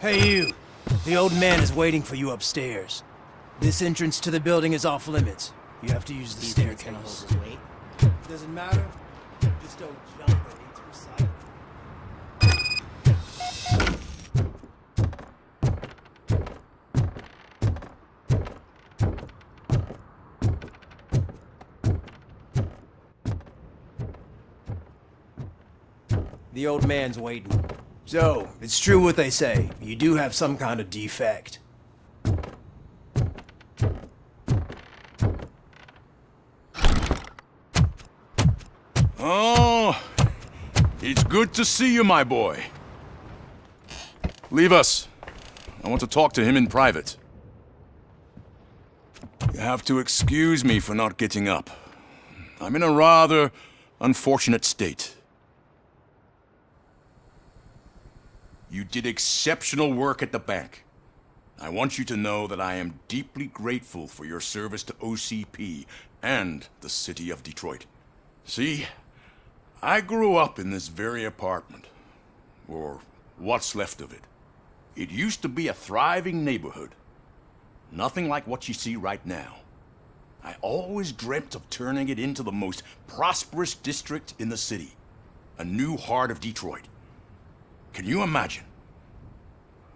Hey you! The old man is waiting for you upstairs. This entrance to the building is off limits. You have to use the staircase. Doesn't matter. Just don't jump and need to recite. The old man's waiting. So, it's true what they say. You do have some kind of defect. Oh, it's good to see you, my boy. Leave us. I want to talk to him in private. You have to excuse me for not getting up. I'm in a rather unfortunate state. You did exceptional work at the bank. I want you to know that I am deeply grateful for your service to OCP and the city of Detroit. See, I grew up in this very apartment, or what's left of it. It used to be a thriving neighborhood. Nothing like what you see right now. I always dreamt of turning it into the most prosperous district in the city. A new heart of Detroit. Can you imagine?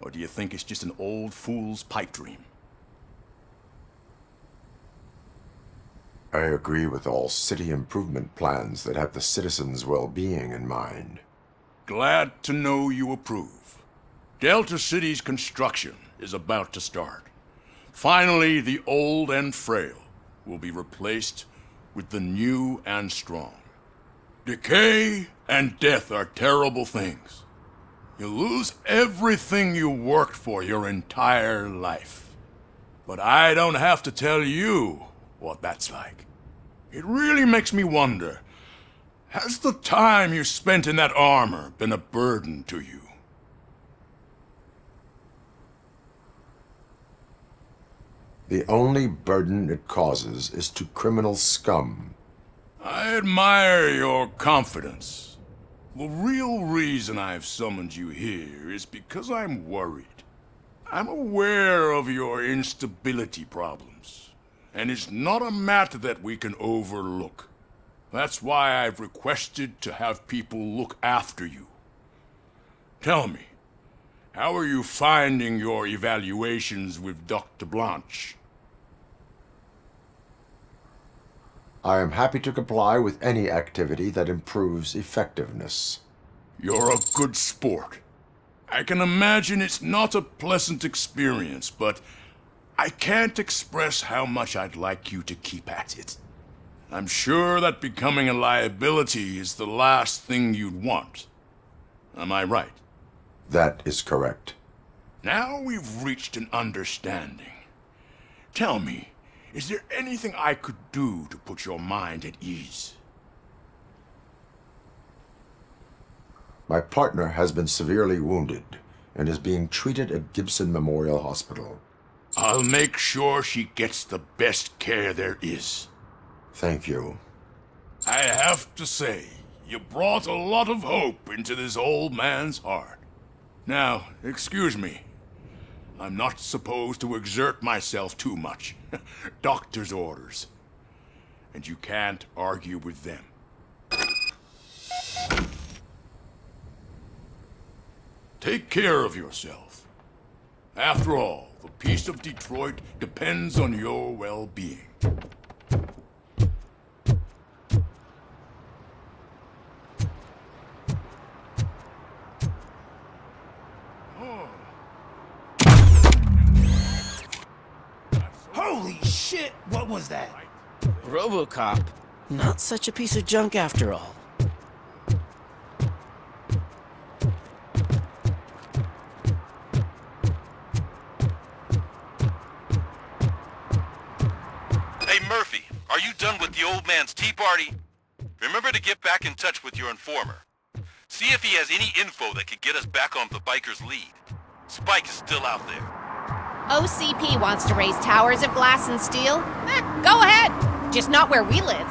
Or do you think it's just an old fool's pipe dream? I agree with all city improvement plans that have the citizens' well-being in mind. Glad to know you approve. Delta City's construction is about to start. Finally, the old and frail will be replaced with the new and strong. Decay and death are terrible things. You lose everything you worked for your entire life. But I don't have to tell you what that's like. It really makes me wonder, has the time you spent in that armor been a burden to you? The only burden it causes is to criminal scum. I admire your confidence. The real reason I've summoned you here is because I'm worried. I'm aware of your instability problems, and it's not a matter that we can overlook. That's why I've requested to have people look after you. Tell me, how are you finding your evaluations with Dr. Blanche? I am happy to comply with any activity that improves effectiveness. You're a good sport. I can imagine it's not a pleasant experience, but I can't express how much I'd like you to keep at it. I'm sure that becoming a liability is the last thing you'd want. Am I right? That is correct. Now we've reached an understanding. Tell me, is there anything I could do to put your mind at ease? My partner has been severely wounded and is being treated at Gibson Memorial Hospital. I'll make sure she gets the best care there is. Thank you. I have to say, you brought a lot of hope into this old man's heart. Now, excuse me. I'm not supposed to exert myself too much. Doctor's orders. And you can't argue with them. Take care of yourself. After all, the peace of Detroit depends on your well-being. Holy shit! What was that? RoboCop. Not such a piece of junk after all. Hey Murphy, are you done with the old man's tea party? Remember to get back in touch with your informer. See if he has any info that could get us back on the biker's lead. Spike is still out there. OCP wants to raise towers of glass and steel? Go ahead! Just not where we live.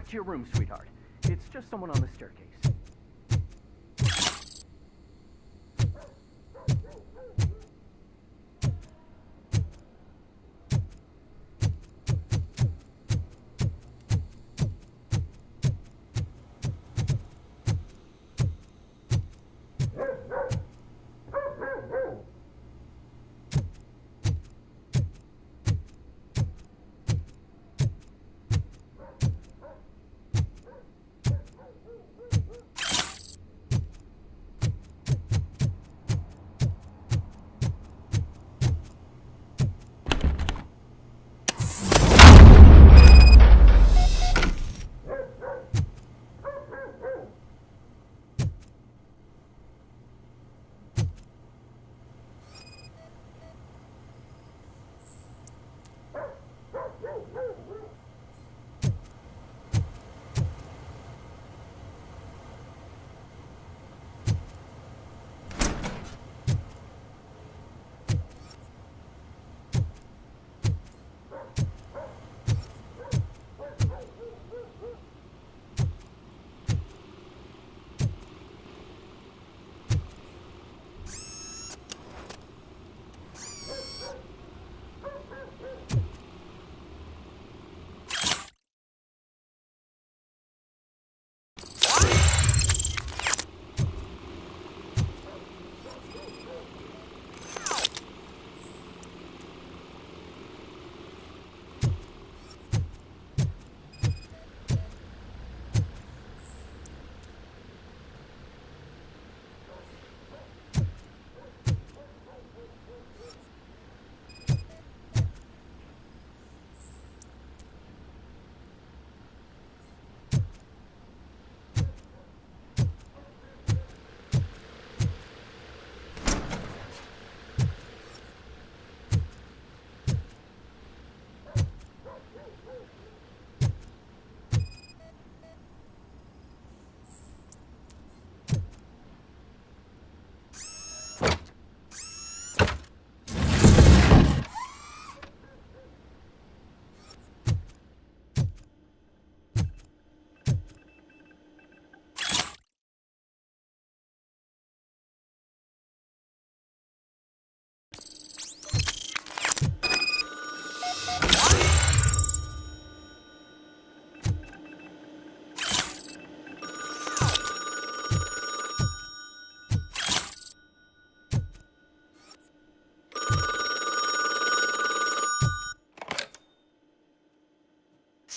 to your room, sweetheart. It's just someone on the staircase.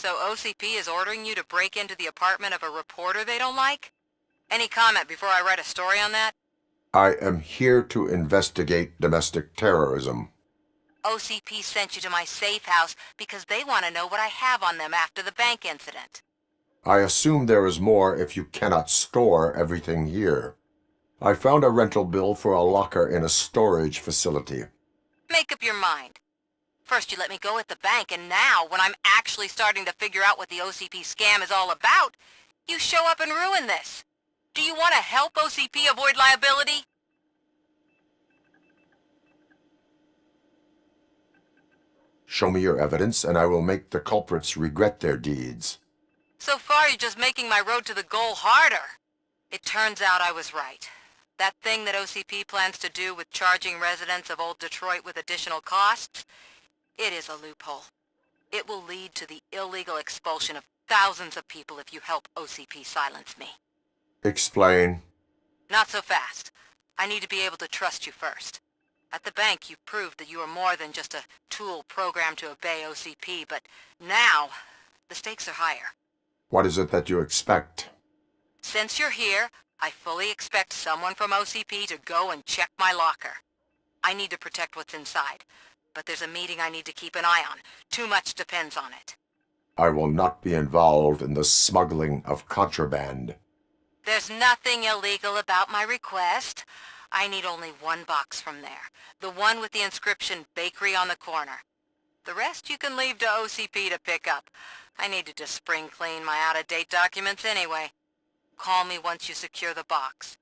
So OCP is ordering you to break into the apartment of a reporter they don't like? Any comment before I write a story on that? I am here to investigate domestic terrorism. OCP sent you to my safe house because they want to know what I have on them after the bank incident. I assume there is more if you cannot store everything here. I found a rental bill for a locker in a storage facility. Make up your mind. First you let me go at the bank, and now, when I'm actually starting to figure out what the OCP scam is all about, you show up and ruin this. Do you want to help OCP avoid liability? Show me your evidence, and I will make the culprits regret their deeds. So far, you're just making my road to the goal harder. It turns out I was right. That thing that OCP plans to do with charging residents of Old Detroit with additional costs, it is a loophole. It will lead to the illegal expulsion of thousands of people if you help OCP silence me. Explain. Not so fast. I need to be able to trust you first. At the bank, you proved that you are more than just a tool programmed to obey OCP, but now, the stakes are higher. What is it that you expect? Since you're here, I fully expect someone from OCP to go and check my locker. I need to protect what's inside, but there's a meeting I need to keep an eye on. Too much depends on it. I will not be involved in the smuggling of contraband. There's nothing illegal about my request. I need only one box from there. The one with the inscription Bakery on the corner. The rest you can leave to OCP to pick up. I needed to spring clean my out-of-date documents anyway. Call me once you secure the box.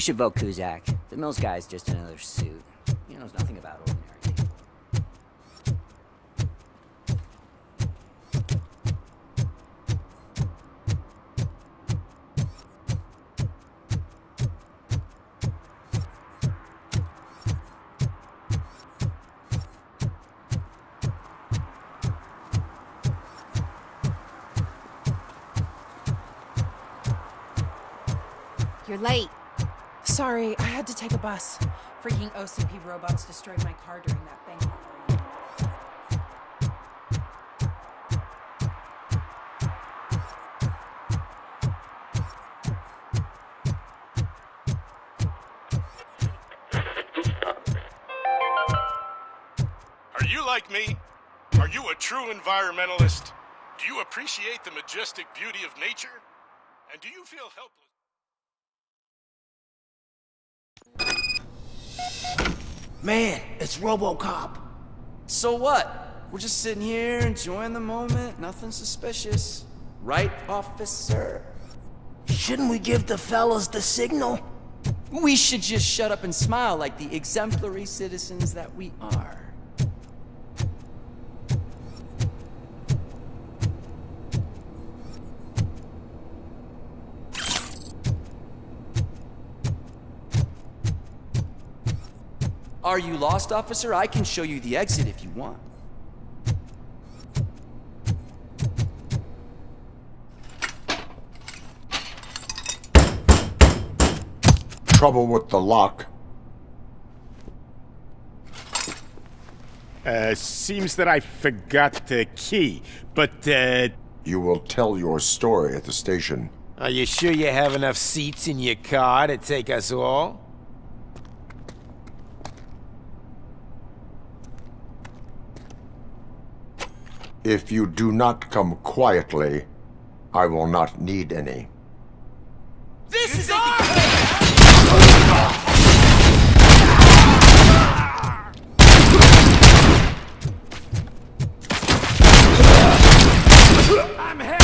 should vote Kuzak. The Mills guy's just another suit. He knows nothing about ordinary people. You're late. Sorry, I had to take a bus. Freaking OCP robots destroyed my car during that bank robbery. Are you like me? Are you a true environmentalist? Do you appreciate the majestic beauty of nature? And do you feel helpless? Man, it's RoboCop. So what? We're just sitting here enjoying the moment. Nothing suspicious. Right, officer? Shouldn't we give the fellas the signal? We should just shut up and smile like the exemplary citizens that we are. Are you lost, officer? I can show you the exit if you want. Trouble with the lock. Seems that I forgot the key, but, You will tell your story at the station. Are you sure you have enough seats in your car to take us all? If you do not come quietly, I will not need any. This is I'm heavy!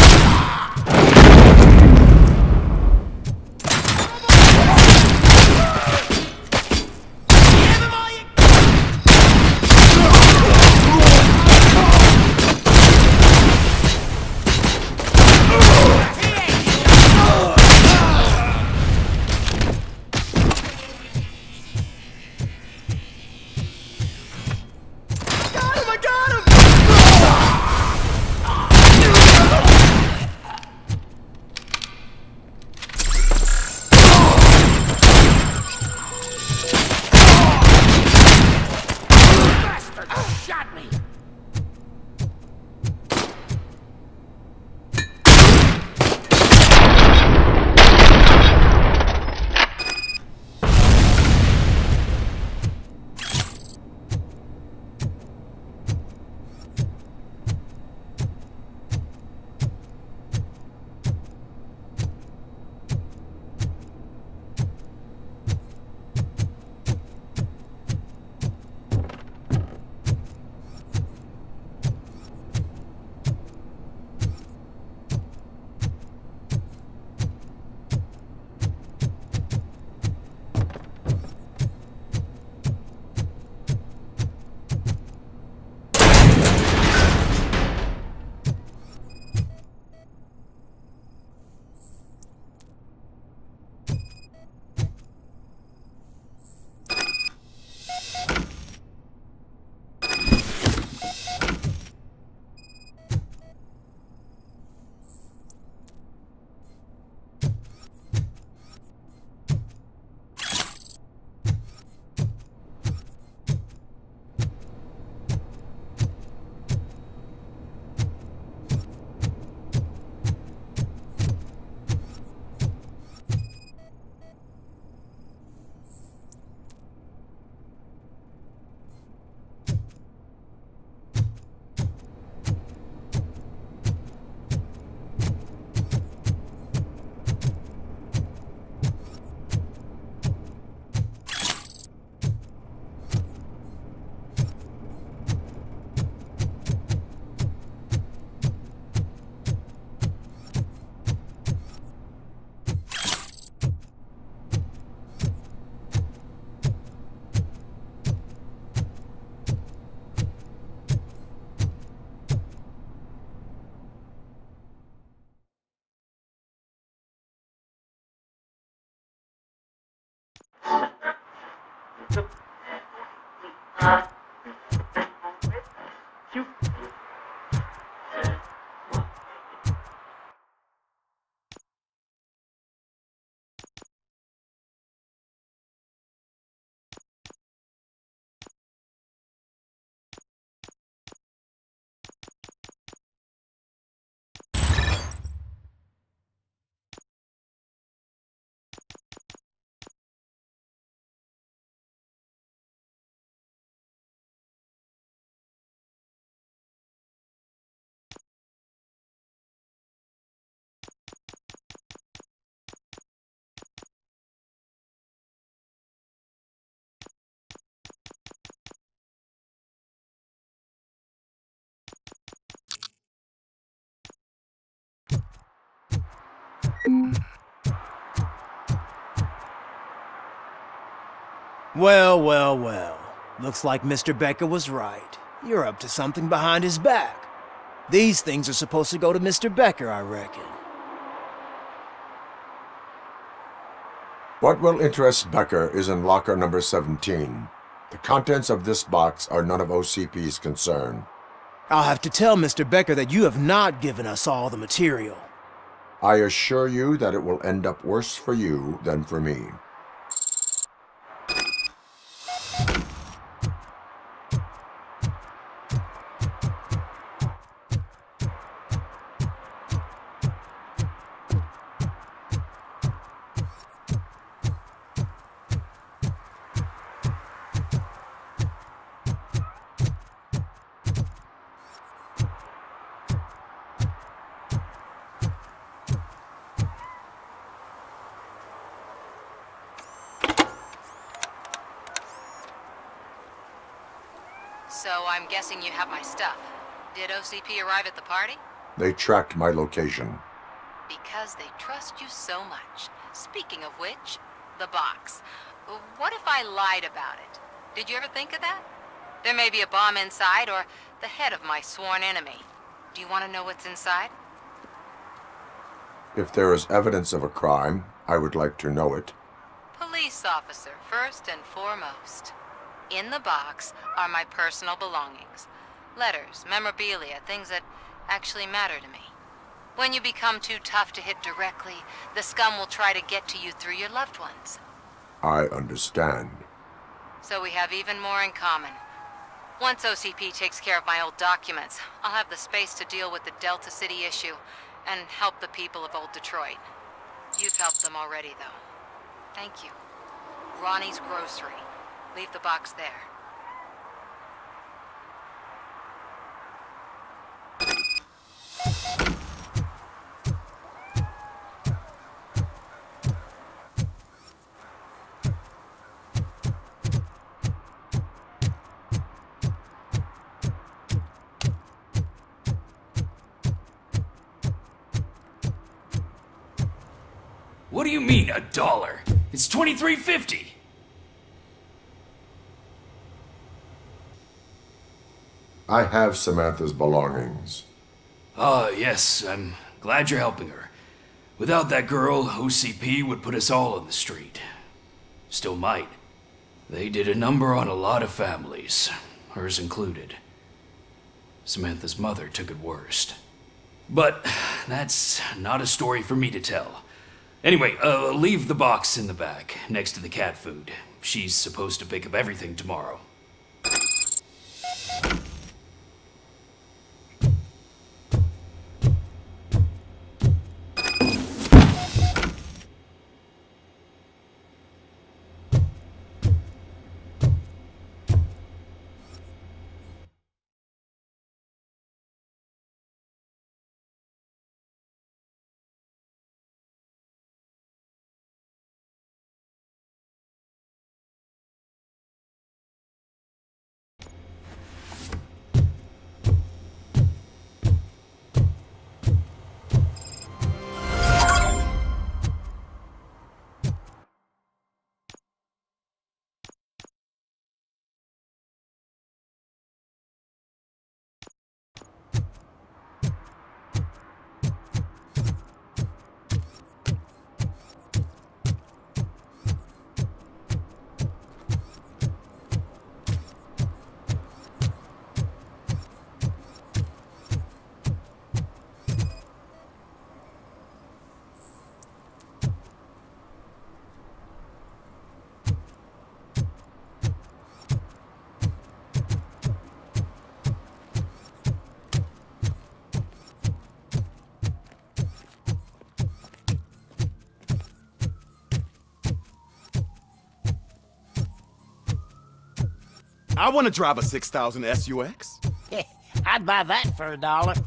Well, well, well. Looks like Mr. Becker was right. You're up to something behind his back. These things are supposed to go to Mr. Becker, I reckon. What will interest Becker is in locker number 17. The contents of this box are none of OCP's concern. I'll have to tell Mr. Becker that you have not given us all the material. I assure you that it will end up worse for you than for me. So I'm guessing you have my stuff. Did OCP arrive at the party? They tracked my location. Because they trust you so much. Speaking of which, the box. What if I lied about it? Did you ever think of that? There may be a bomb inside or the head of my sworn enemy. Do you want to know what's inside? If there is evidence of a crime, I would like to know it. Police officer, first and foremost. In the box are my personal belongings. Letters, memorabilia, things that actually matter to me. When you become too tough to hit directly, the scum will try to get to you through your loved ones. I understand. So we have even more in common. Once OCP takes care of my old documents, I'll have the space to deal with the Delta City issue and help the people of Old Detroit. You've helped them already, though. Thank you. Ronnie's Grocery. Leave the box there. What do you mean, $1? It's $23.50. I have Samantha's belongings. Ah, yes, I'm glad you're helping her. Without that girl, OCP would put us all on the street. Still might. They did a number on a lot of families, hers included. Samantha's mother took it worst. But that's not a story for me to tell. Anyway, leave the box in the back, next to the cat food. She's supposed to pick up everything tomorrow. I want to drive a 6000 SUX. I'd buy that for $1.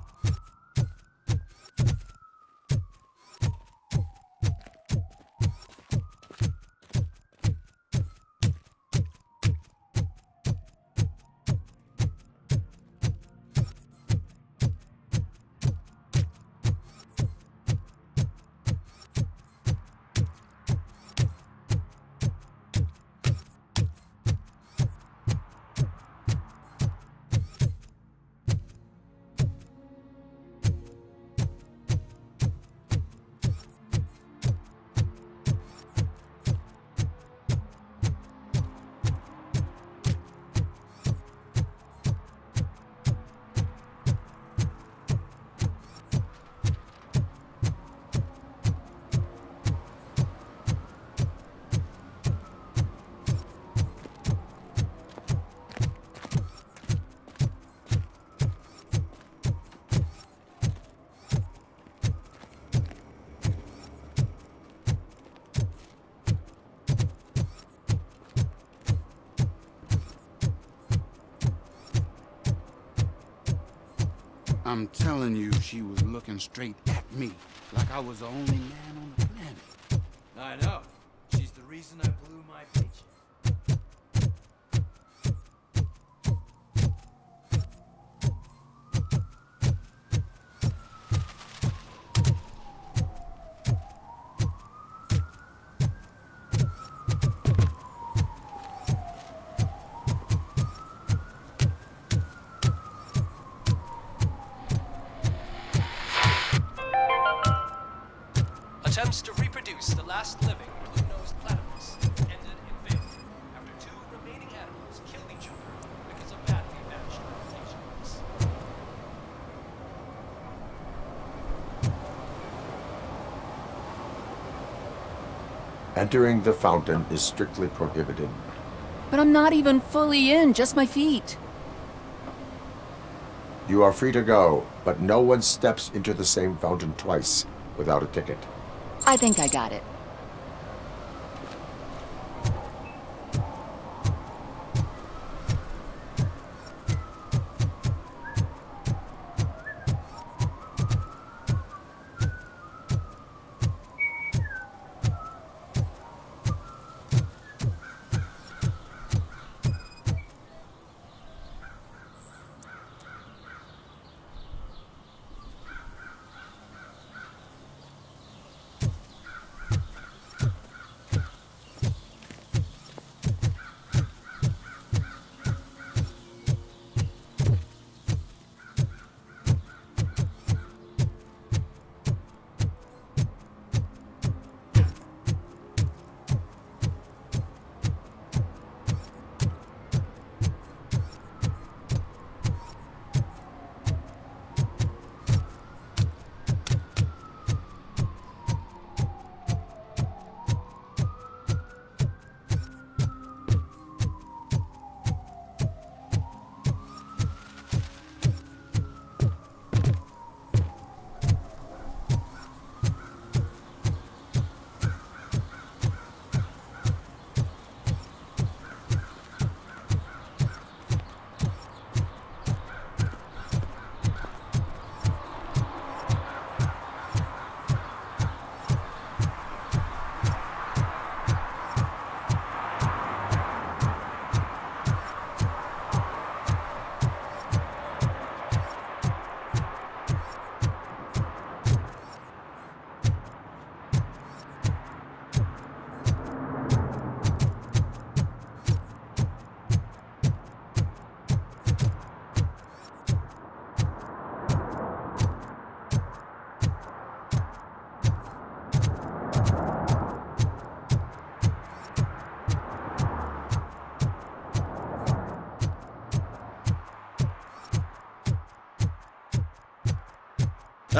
I'm telling you, she was looking straight at me, like I was the only man on the planet. I know. She's the reason I blew my paycheck. Attempts to reproduce the last living blue-nosed platypus ended in failure after 2 remaining animals killed each other because of badly matched mutations. Entering the fountain is strictly prohibited. But I'm not even fully in, just my feet. You are free to go, but no one steps into the same fountain twice without a ticket. I think I got it.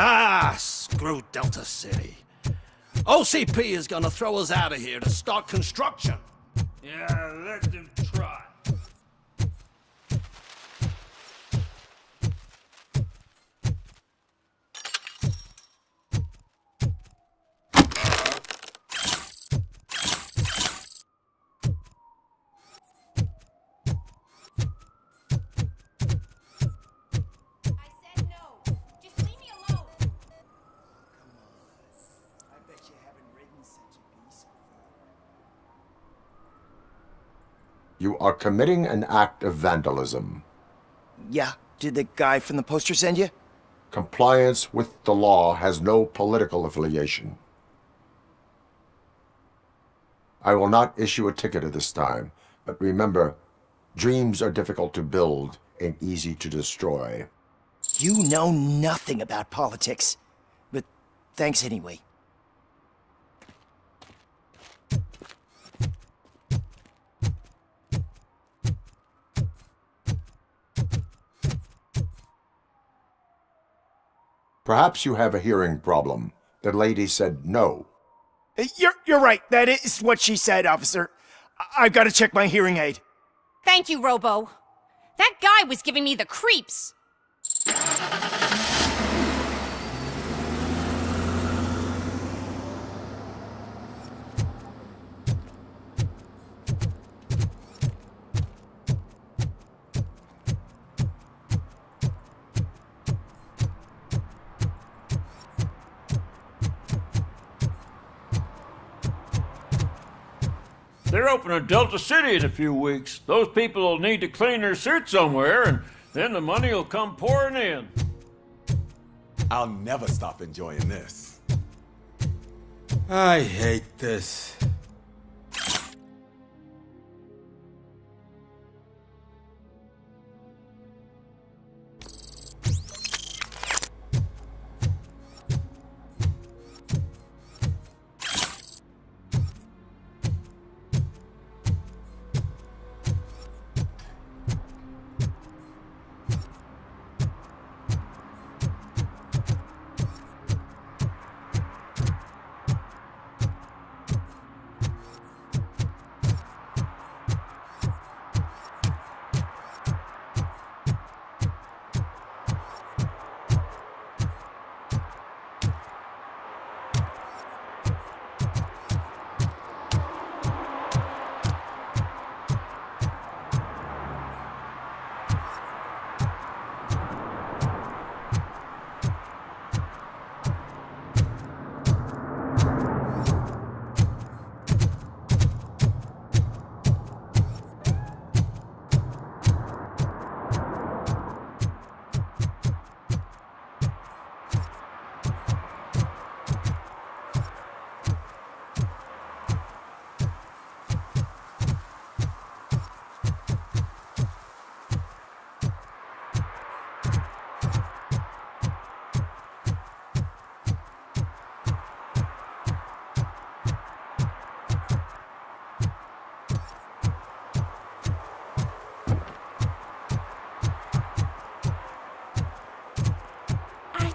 Ah, screw Delta City. OCP is gonna throw us out of here to start construction. Yeah, let them try. You are committing an act of vandalism. Yeah, did the guy from the poster send you? Compliance with the law has no political affiliation. I will not issue a ticket at this time, but remember, dreams are difficult to build and easy to destroy. You know nothing about politics, but thanks anyway. Perhaps you have a hearing problem. The lady said no. You're right. That is what she said, officer. I've got to check my hearing aid. Thank you, Robo. That guy was giving me the creeps. They're opening Delta City in a few weeks. Those people will need to clean their suits somewhere, and then the money will come pouring in. I'll never stop enjoying this. I hate this.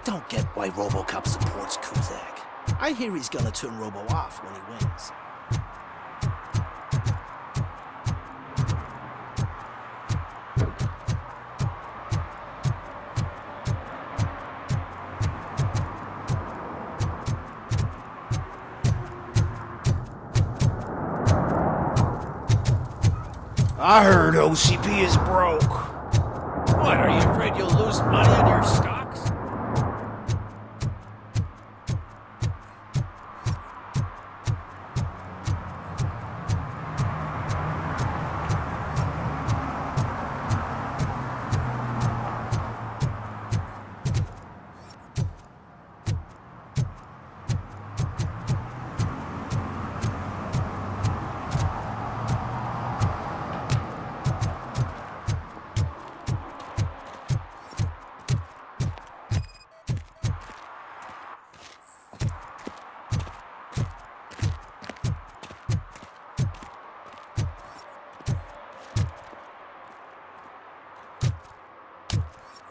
Don't get why RoboCop supports Kuzak. I hear he's gonna turn Robo off when he wins. I heard OCP is broke. What, are you afraid you'll lose money on your stocks?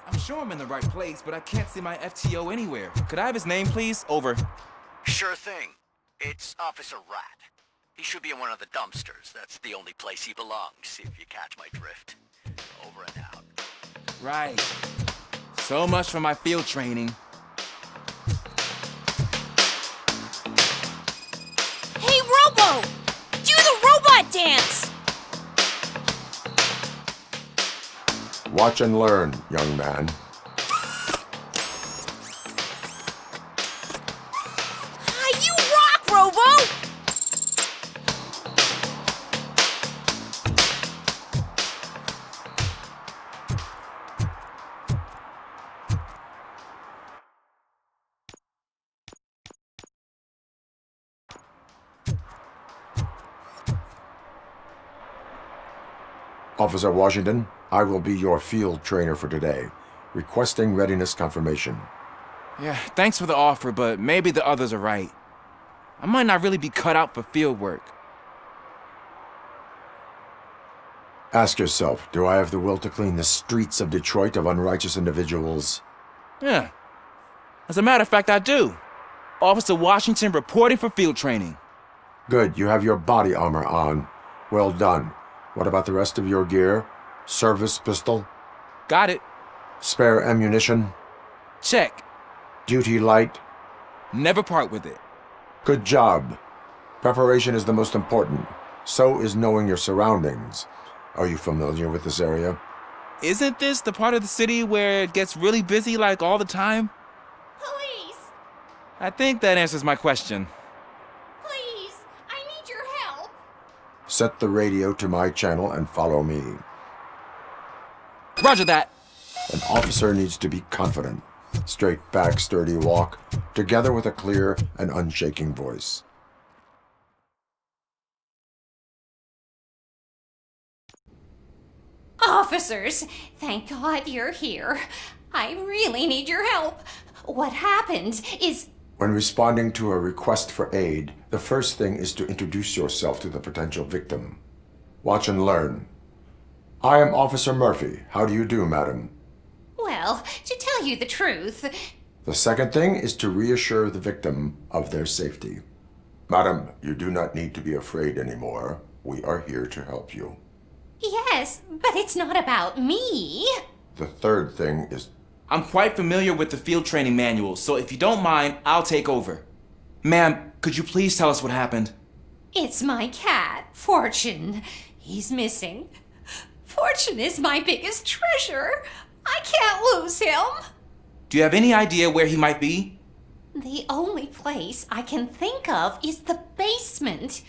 I'm sure I'm in the right place, but I can't see my FTO anywhere. Could I have his name, please? Over. Sure thing. It's Officer Rat. He should be in one of the dumpsters. That's the only place he belongs, if you catch my drift. Over and out. Right. So much for my field training. Hey, Robo! Do the robot dance! Watch and learn, young man. You rock, Robo! Officer Washington, I will be your field trainer for today. Requesting readiness confirmation. Yeah, thanks for the offer, but maybe the others are right. I might not really be cut out for field work. Ask yourself, do I have the will to clean the streets of Detroit of unrighteous individuals? Yeah. As a matter of fact, I do. Officer Washington reporting for field training. Good, you have your body armor on. Well done. What about the rest of your gear? Service pistol? Got it. Spare ammunition? Check. Duty light? Never part with it. Good job. Preparation is the most important. So is knowing your surroundings. Are you familiar with this area? Isn't this the part of the city where it gets really busy like all the time? Police! I think that answers my question. Please, I need your help. Set the radio to my channel and follow me. Roger that. An officer needs to be confident. Straight back, sturdy walk, together with a clear and unshaking voice. Officers, thank God you're here. I really need your help. What happened is... When responding to a request for aid, the first thing is to introduce yourself to the potential victim. Watch and learn. I am Officer Murphy. How do you do, madam? Well, to tell you the truth... The second thing is to reassure the victim of their safety. Madam, you do not need to be afraid anymore. We are here to help you. Yes, but it's not about me. The third thing is... I'm quite familiar with the field training manual, so if you don't mind, I'll take over. Ma'am, could you please tell us what happened? It's my cat, Fortune. He's missing. Fortune is my biggest treasure. I can't lose him. Do you have any idea where he might be? The only place I can think of is the basement.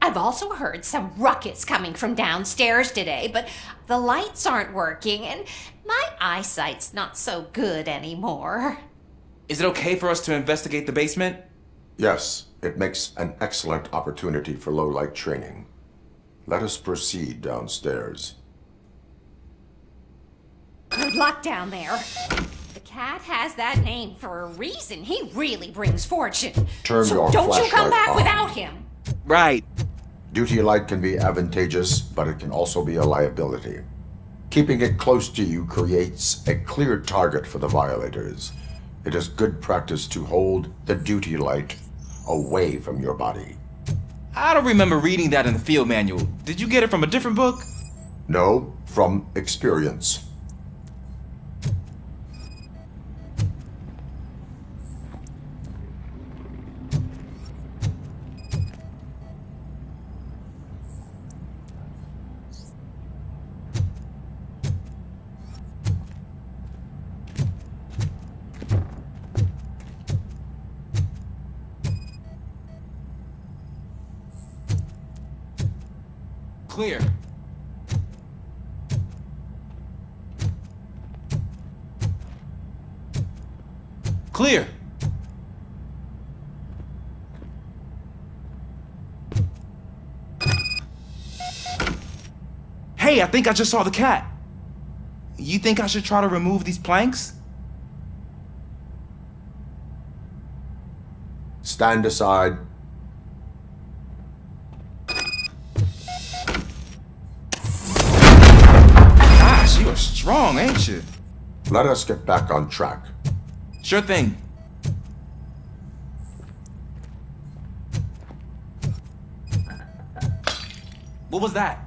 I've also heard some ruckus coming from downstairs today, but the lights aren't working and my eyesight's not so good anymore. Is it okay for us to investigate the basement? Yes, it makes an excellent opportunity for low-light training. Let us proceed downstairs. Good luck down there. The cat has that name for a reason. He really brings fortune. Turn so your don't you come flashlight back on. without him. Right. Duty light can be advantageous, but it can also be a liability. Keeping it close to you creates a clear target for the violators. It is good practice to hold the duty light away from your body. I don't remember reading that in the field manual. Did you get it from a different book? No, from experience. Clear. Clear. Hey, I think I just saw the cat. You think I should try to remove these planks? Stand aside. Gosh, you are strong, ain't you? Let us get back on track. Sure thing. What was that?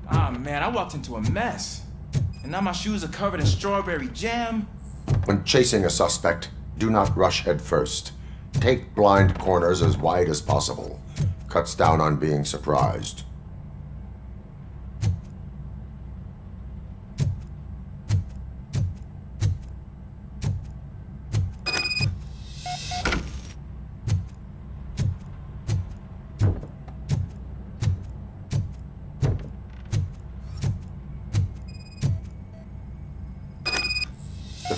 Ah, man, I walked into a mess. And now my shoes are covered in strawberry jam. When chasing a suspect, do not rush head first. Take blind corners as wide as possible. Cuts down on being surprised.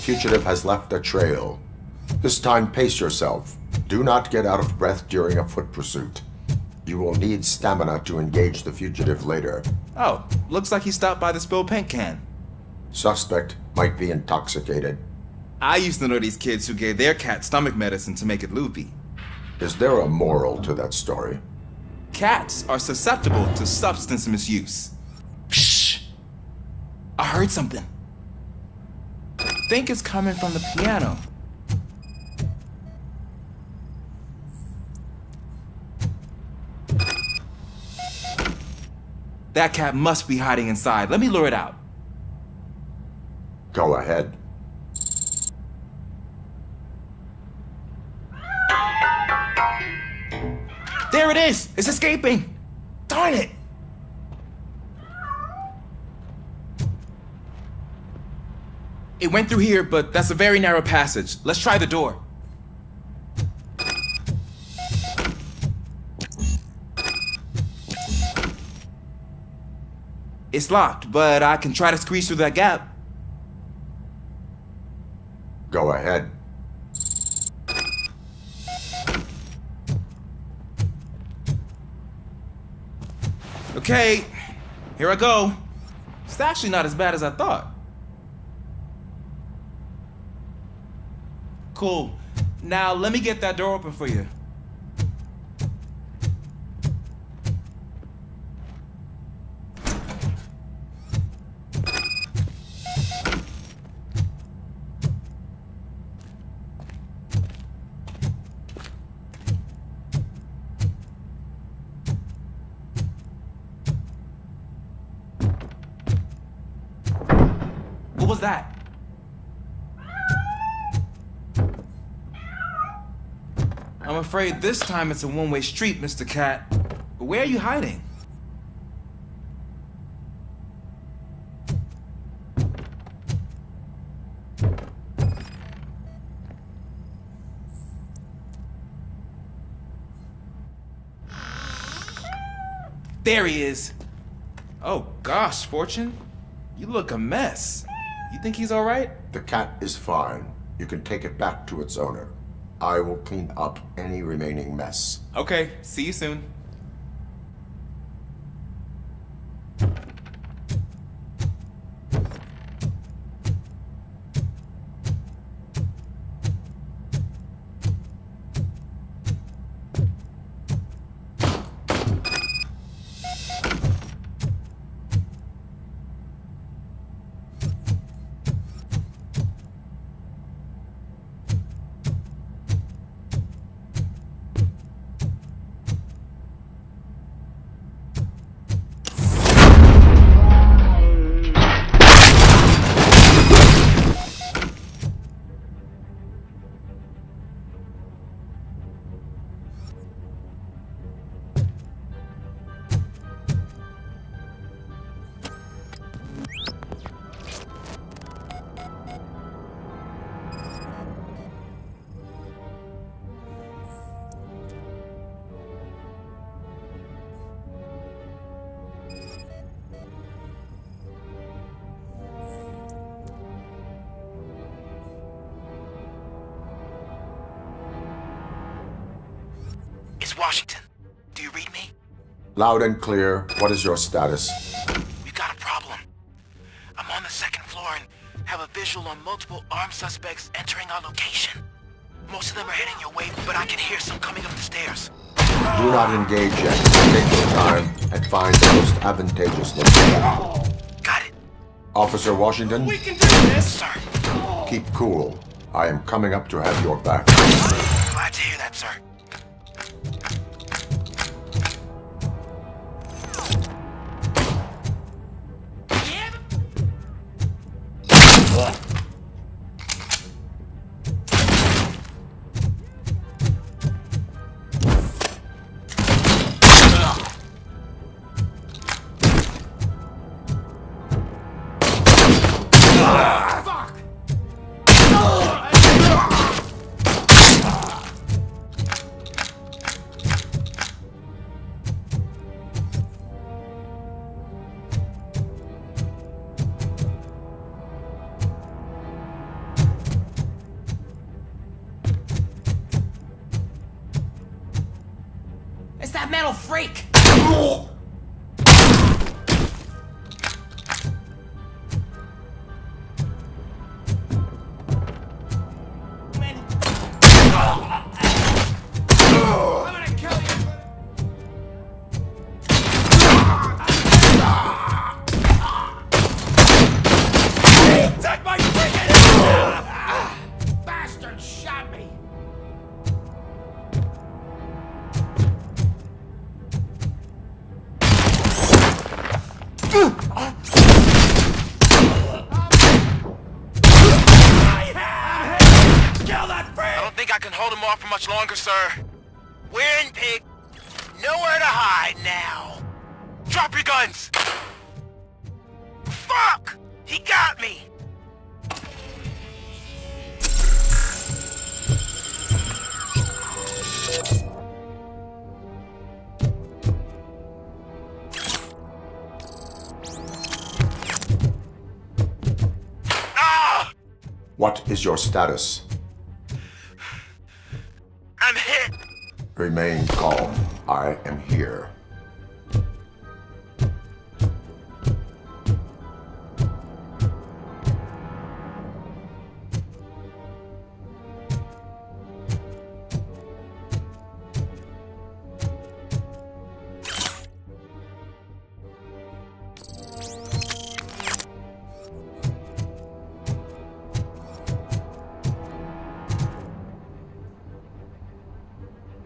fugitive has left a trail. This time, pace yourself. Do not get out of breath during a foot pursuit. You will need stamina to engage the fugitive later. Oh, looks like he stopped by the spilled paint can. Suspect might be intoxicated. I used to know these kids who gave their cat stomach medicine to make it loopy. Is there a moral to that story? Cats are susceptible to substance misuse. Psh! I heard something. I think it's coming from the piano. That cat must be hiding inside. Let me lure it out. Go ahead. There it is! It's escaping! Darn it! It went through here, but that's a very narrow passage. Let's try the door. It's locked, but I can try to squeeze through that gap. Go ahead. Okay, here I go. It's actually not as bad as I thought. Cool. Now let me get that door open for you. What was that? I'm afraid this time it's a one-way street, Mr. Cat. But where are you hiding? There he is. Oh gosh, Fortune. You look a mess. You think he's all right? The cat is fine. You can take it back to its owner. I will clean up any remaining mess. Okay, see you soon. Washington, do you read me? Loud and clear. What is your status? We've got a problem. I'm on the second floor and have a visual on multiple armed suspects entering our location. Most of them are heading your way, but I can hear some coming up the stairs. Do not engage yet. Take your time and find the most advantageous location. Got it. Officer Washington? We can do this, sir. Keep cool. I am coming up to have your back. Glad to hear that, sir. metal freak! Take my freaking bastard shot me! I don't think I can hold him off for much longer, sir. We're in Pig. Nowhere to hide now. Drop your guns! Fuck! He got me! Ah! What is your status? I'm hit! Remain calm. I am here.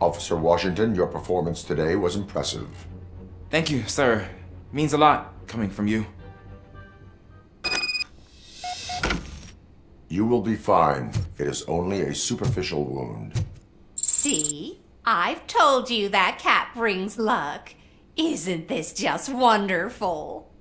Officer Washington, your performance today was impressive. Thank you, sir. Means a lot coming from you. You will be fine. It is only a superficial wound. See? I've told you that cat brings luck. Isn't this just wonderful?